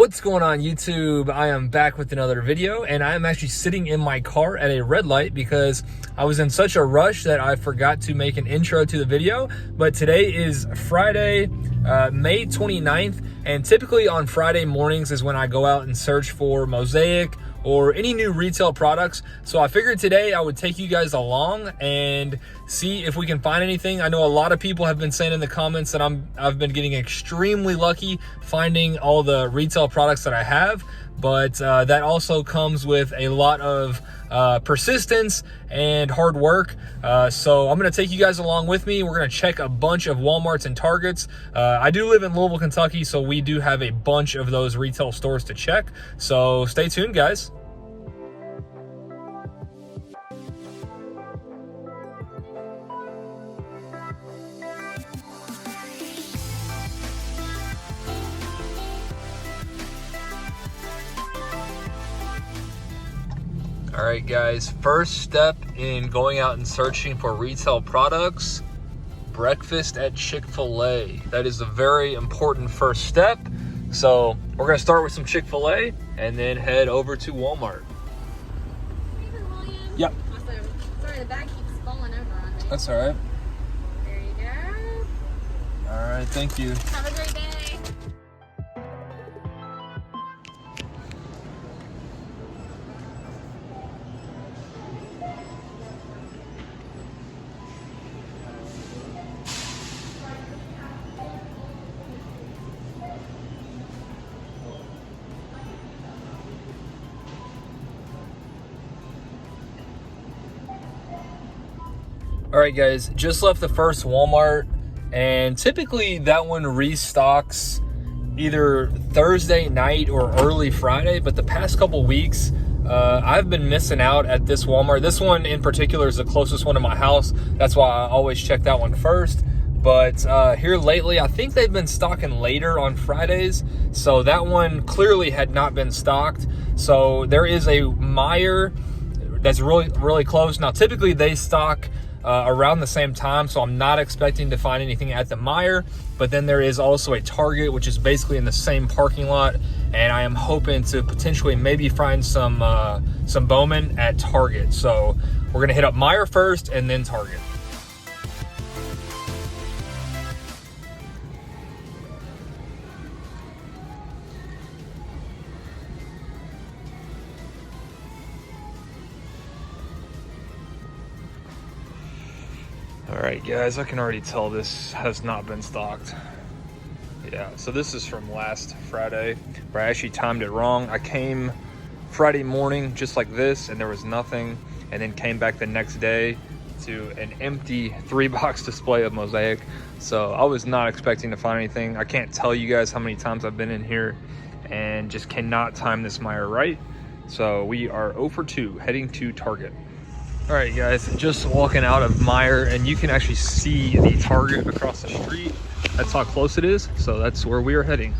What's going on YouTube? I am back with another video, and I am actually sitting in my car at a red light because I was in such a rush that I forgot to make an intro to the video. But today is Friday, May 29th, and typically on Friday mornings is when I go out and search for Mosaic or any new retail products. So I figured today I would take you guys along and see if we can find anything. I know a lot of people have been saying in the comments that I've been getting extremely lucky finding all the retail products that I have, but that also comes with a lot of persistence and hard work. So I'm gonna take you guys along with me. We're gonna check a bunch of Walmarts and Targets. I do live in Louisville, Kentucky, so we do have a bunch of those retail stores to check. So stay tuned, guys. All right, guys, first step in going out and searching for retail products, breakfast at Chick-fil-A. That is a very important first step. So we're gonna start with some Chick-fil-A and then head over to Walmart. Even William? Yep. Awesome. Sorry, the bag keeps falling over on me. That's all right. There you go. All right, thank you. Have a great day. All right, guys, just left the first Walmart, and typically that one restocks either Thursday night or early Friday, but the past couple weeks, I've been missing out at this Walmart. This one in particular is the closest one to my house. That's why I always check that one first. But here lately, I think they've been stocking later on Fridays. So that one clearly had not been stocked. So there is a Meijer that's really close. Now, typically they stock around the same time, so I'm not expecting to find anything at the Meijer. But then there is also a Target, which is basically in the same parking lot, and I am hoping to potentially maybe find some Bowman at Target. So we're gonna hit up Meijer first and then Target. All right, guys, I can already tell this has not been stocked. Yeah, so this is from last Friday, where I actually timed it wrong. I came Friday morning just like this, and there was nothing, and then came back the next day to an empty 3-box display of Mosaic. So I was not expecting to find anything. I can't tell you guys how many times I've been in here and just cannot time this Meijer right. So we are 0 for 2, heading to Target. All right, guys, just walking out of Meijer, and you can actually see the Target across the street. That's how close it is, so that's where we are heading.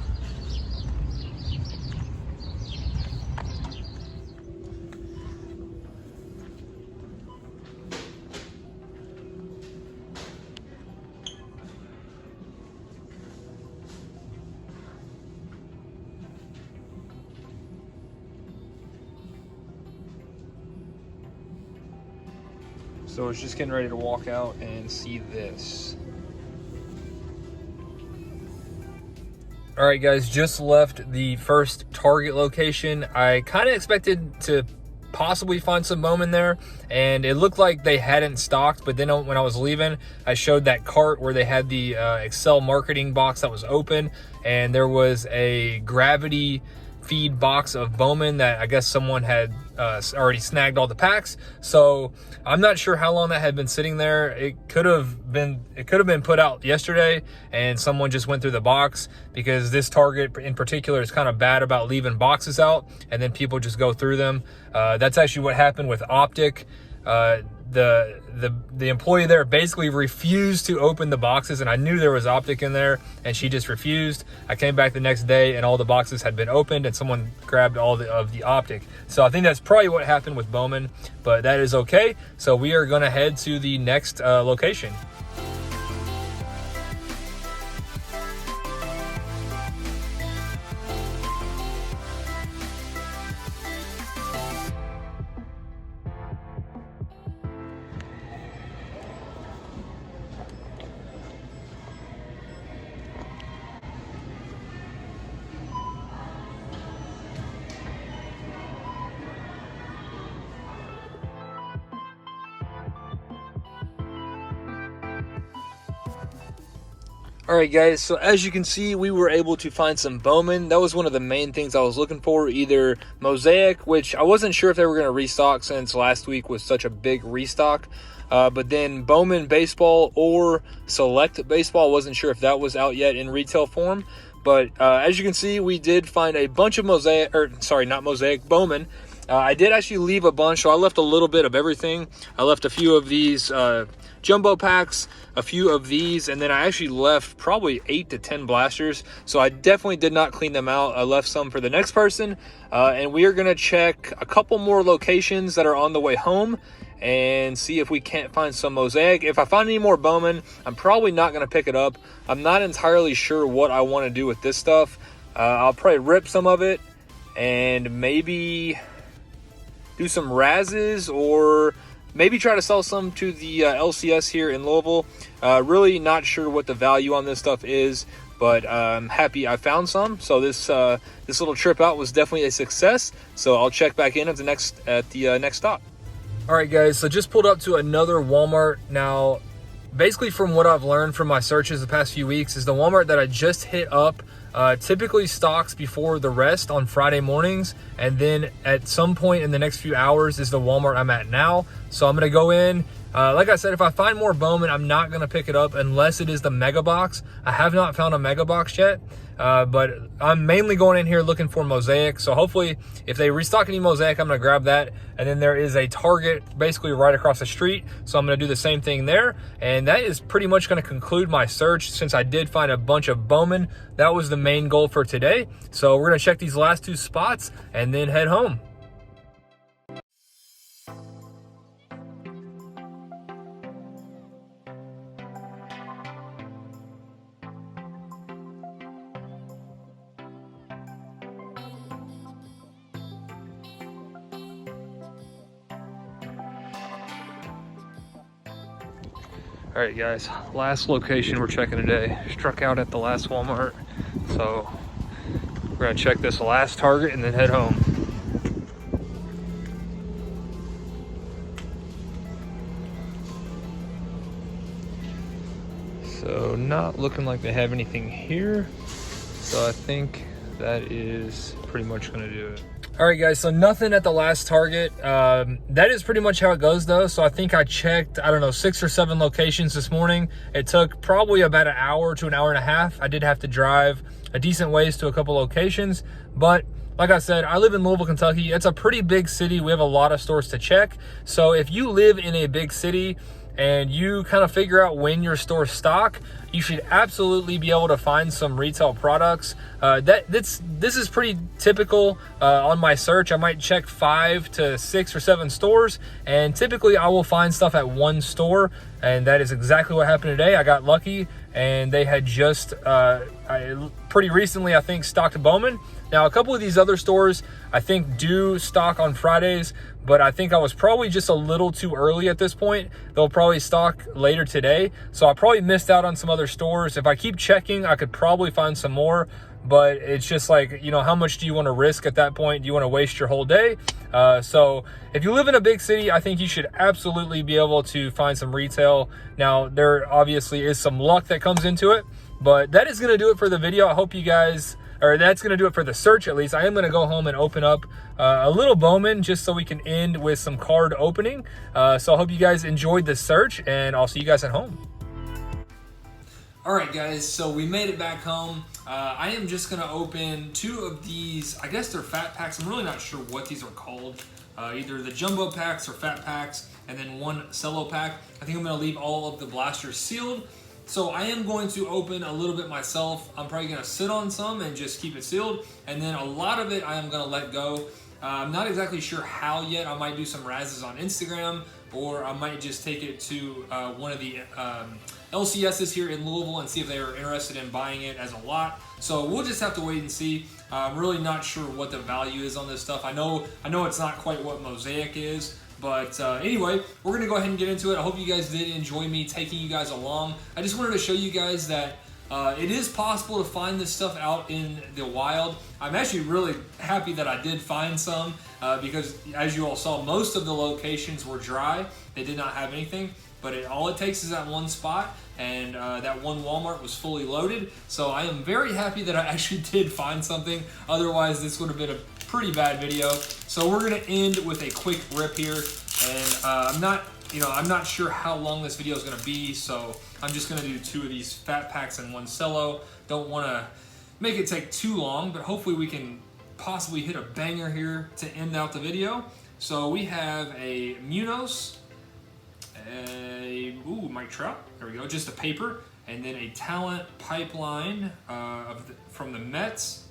So I was just getting ready to walk out and see this. All right, guys, just left the first Target location. I kind of expected to possibly find some Bowman there, and it looked like they hadn't stocked, but then when I was leaving, I showed that cart where they had the Excel marketing box that was open, and there was a gravity feed box of Bowman that I guess someone had already snagged all the packs. So I'm not sure how long that had been sitting there. It could have been put out yesterday and someone just went through the box, because this Target in particular is kind of bad about leaving boxes out and then people just go through them. That's actually what happened with Optic. The employee there basically refused to open the boxes, and I knew there was Optic in there, and she just refused. I came back the next day and all the boxes had been opened and someone grabbed all of the Optic. So I think that's probably what happened with Bowman, but that is okay. So we are gonna head to the next location. All right, guys, so as you can see, we were able to find some Bowman. That was one of the main things I was looking for, either Mosaic, which I wasn't sure if they were going to restock since last week was such a big restock, but then Bowman Baseball or Select Baseball. I wasn't sure if that was out yet in retail form, but as you can see, we did find a bunch of Mosaic, or sorry, not Mosaic, Bowman. I did actually leave a bunch, so I left a little bit of everything. I left a few of these jumbo packs, a few of these, and then I actually left probably 8 to 10 blasters. So I definitely did not clean them out. I left some for the next person, and we are going to check a couple more locations that are on the way home and see if we can't find some Mosaic. If I find any more Bowman, I'm probably not going to pick it up. I'm not entirely sure what I want to do with this stuff. I'll probably rip some of it and maybe do some Razzes, or maybe try to sell some to the LCS here in Louisville. Really not sure what the value on this stuff is, but I'm happy I found some. So this little trip out was definitely a success. So I'll check back in at the next stop. All right, guys, so just pulled up to another Walmart. Now, basically from what I've learned from my searches the past few weeks is the Walmart that I just hit up typically stocks before the rest on Friday mornings, and then at some point in the next few hours is the Walmart I'm at now. So I'm gonna go in. Like I said, if I find more Bowman, I'm not gonna pick it up unless it is the mega box. I have not found a mega box yet, but I'm mainly going in here looking for Mosaic. So hopefully if they restock any Mosaic, I'm gonna grab that. And then there is a Target basically right across the street, so I'm gonna do the same thing there. And that is pretty much gonna conclude my search. Since I did find a bunch of Bowman, that was the main goal for today. So we're gonna check these last 2 spots and then head home. All right, guys, last location we're checking today. Struck out at the last Walmart. So we're gonna check this last Target and then head home. So not looking like they have anything here. So I think that is pretty much gonna do it. All right, guys, so nothing at the last Target. That is pretty much how it goes, though. So I think I checked, I don't know, 6 or 7 locations this morning. It took probably about an hour to an hour and a half. I did have to drive a decent ways to a couple locations. But like I said, I live in Louisville, Kentucky. It's a pretty big city. We have a lot of stores to check. So if you live in a big city and you kind of figure out when your stores stock, you should absolutely be able to find some retail products. This is pretty typical on my search. I might check 5 to 6 or 7 stores, and typically I will find stuff at one store, and that is exactly what happened today. I got lucky, and they had just pretty recently, I think, stocked Bowman. Now, a couple of these other stores, I think, do stock on Fridays, but I think I was probably just a little too early at this point. They'll probably stock later today, so I probably missed out on some other stores. If I keep checking, I could probably find some more, but it's just like, you know, how much do you want to risk at that point? Do you want to waste your whole day? So if you live in a big city, I think you should absolutely be able to find some retail. Now, there obviously is some luck that comes into it, but that is going to do it for the video. I hope you guys, or that's going to do it for the search at least. I am going to go home and open up a little Bowman just so we can end with some card opening. So I hope you guys enjoyed the search, and I'll see you guys at home. All right, guys, so we made it back home. I am just going to open 2 of these. I guess they're fat packs. I'm really not sure what these are called. Either the jumbo packs or fat packs, and then 1 cello pack. I think I'm going to leave all of the blasters sealed. So I am going to open a little bit myself. I'm probably going to sit on some and just keep it sealed. And then a lot of it I am going to let go. I'm not exactly sure how yet. I might do some Razzes on Instagram, or I might just take it to one of the LCSs here in Louisville and see if they are interested in buying it as a lot. So we'll just have to wait and see. I'm really not sure what the value is on this stuff. I know it's not quite what Mosaic is. But anyway, we're going to go ahead and get into it. I hope you guys did enjoy me taking you guys along. I just wanted to show you guys that it is possible to find this stuff out in the wild. I'm actually really happy that I did find some. because as you all saw, most of the locations were dry. They did not have anything, but all it takes is that one spot, and that one Walmart was fully loaded. So I am very happy that I actually did find something. Otherwise, this would have been a pretty bad video. So we're gonna end with a quick rip here, and I'm not sure how long this video is gonna be, so I'm just gonna do 2 of these fat packs and 1 cello. Don't wanna make it take too long, but hopefully we can possibly hit a banger here to end out the video. So we have a Munoz, Mike Trout, there we go, just a paper, and then a Talent Pipeline from the Mets.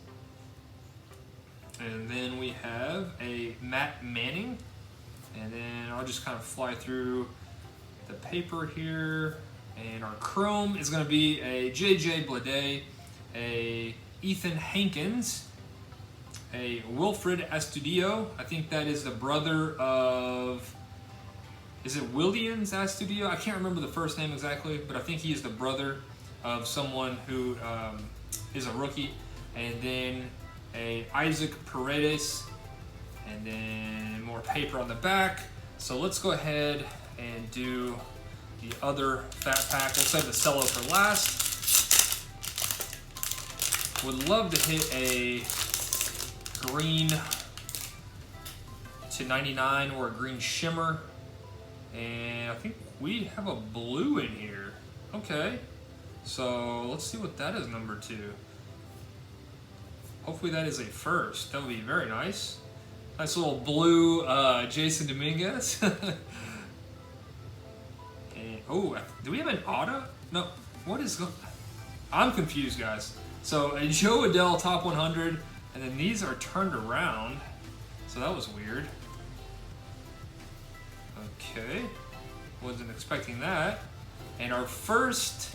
And then we have a Matt Manning, and then I'll just kind of fly through the paper here. And our Chrome is going to be a JJ Bleday, a Ethan Hankins, a Wilfred Astudillo. I think that is the brother of, is it Williams Astudillo? I can't remember the first name exactly, but I think he is the brother of someone who is a rookie. And then a Isaac Paredes, and then more paper on the back. So let's go ahead and do the other fat pack. We'll save the cello for last. Would love to hit a green to 99 or a green shimmer. And I think we have a blue in here. Okay, so let's see what that is, number 2. Hopefully that is a first. That would be very nice. Nice little blue Jason Dominguez. And, oh, do we have an auto? No, what is going on? I'm confused, guys. So a Joe Adele top 100, and then these are turned around. So that was weird. Okay, wasn't expecting that. And our first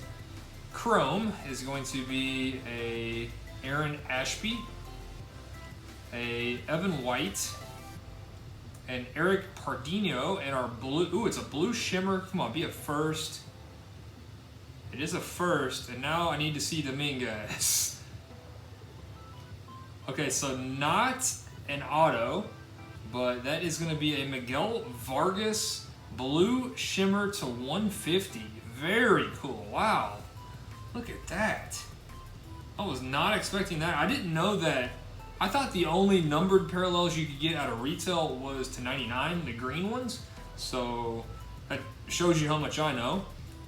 Chrome is going to be a Aaron Ashby, a Evan White, and Eric Pardino, and our blue, ooh, it's a blue shimmer. Come on, be a first. It is a first, and now I need to see Dominguez. Okay, so not an auto, but that is going to be a Miguel Vargas blue shimmer to 150. Very cool. Wow, look at that. I was not expecting that. I didn't know that. I thought the only numbered parallels you could get out of retail was to 99, the green ones. So that shows you how much I know.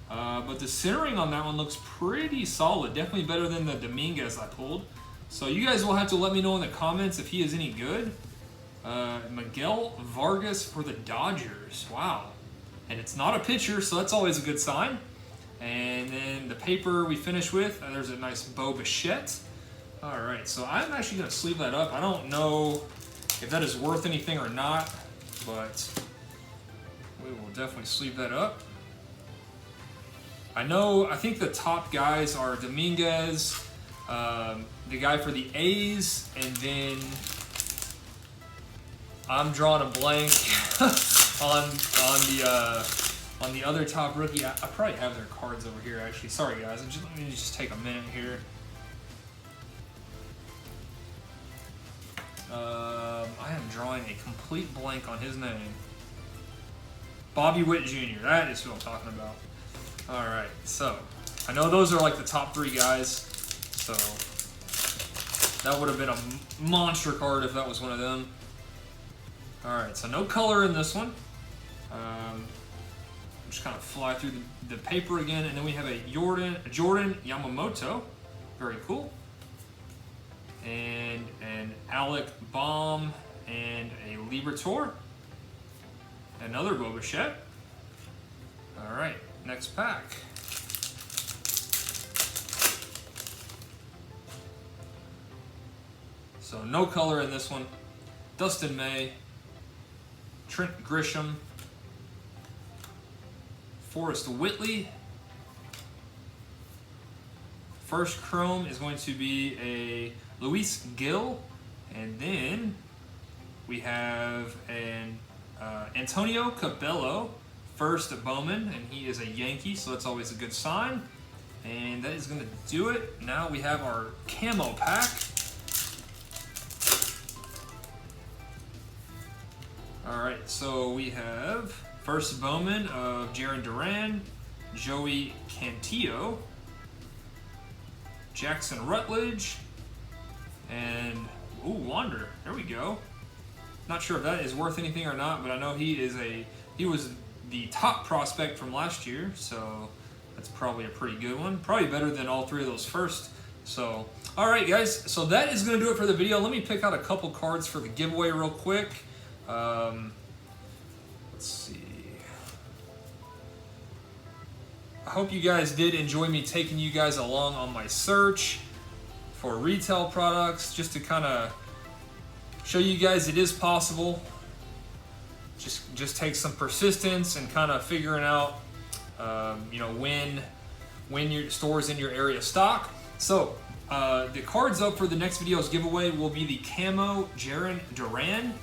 But the centering on that one looks pretty solid. Definitely better than the Dominguez I pulled. So you guys will have to let me know in the comments if he is any good. Miguel Vargas for the Dodgers. Wow. And it's not a pitcher, so that's always a good sign. And then the paper we finish with, there's a nice Bo Bichette. All right, so I'm actually going to sleeve that up. I don't know if that is worth anything or not, but we will definitely sleeve that up. I think the top guys are Dominguez, the guy for the A's, and then I'm drawing a blank on the other top rookie. I probably have their cards over here, actually. Sorry, guys. Let me just take a minute here. I am drawing a complete blank on his name. Bobby Witt Jr. That is who I'm talking about. All right, so I know those are like the top 3 guys. So that would have been a monster card if that was one of them. All right, so no color in this one. Just kind of fly through the paper again, and then we have a Jordan Yamamoto. Very cool. And an Alec Baum and a Liberatore. Another Bo Bichette. All right, next pack. So no color in this one. Dustin May, Trent Grisham, Forrest Whitley. First chrome is going to be a Luis Gil, and then we have an Antonio Cabello, first at Bowman, and he is a Yankee, so that's always a good sign. And that is going to do it. Now we have our camo pack. All right, so we have first Bowman of Jaron Duran, Joey Cantillo, Jackson Rutledge, and Wander. There we go. Not sure if that is worth anything or not, but I know he was the top prospect from last year, so that's probably a pretty good one. Probably better than all three of those first. So, all right, guys. So that is going to do it for the video. Let me pick out a couple cards for the giveaway real quick. Let's see. I hope you guys did enjoy me taking you guys along on my search for retail products, just to kind of show you guys it is possible. Just take some persistence and kind of figuring out, when your stores in your area stock. So the cards up for the next video's giveaway will be the camo Jaron Duran,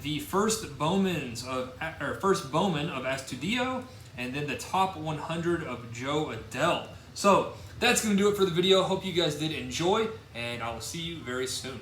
the first Bowman of Astudillo, and then the top 100 of Joe Adele. So that's going to do it for the video. Hope you guys did enjoy, and I will see you very soon.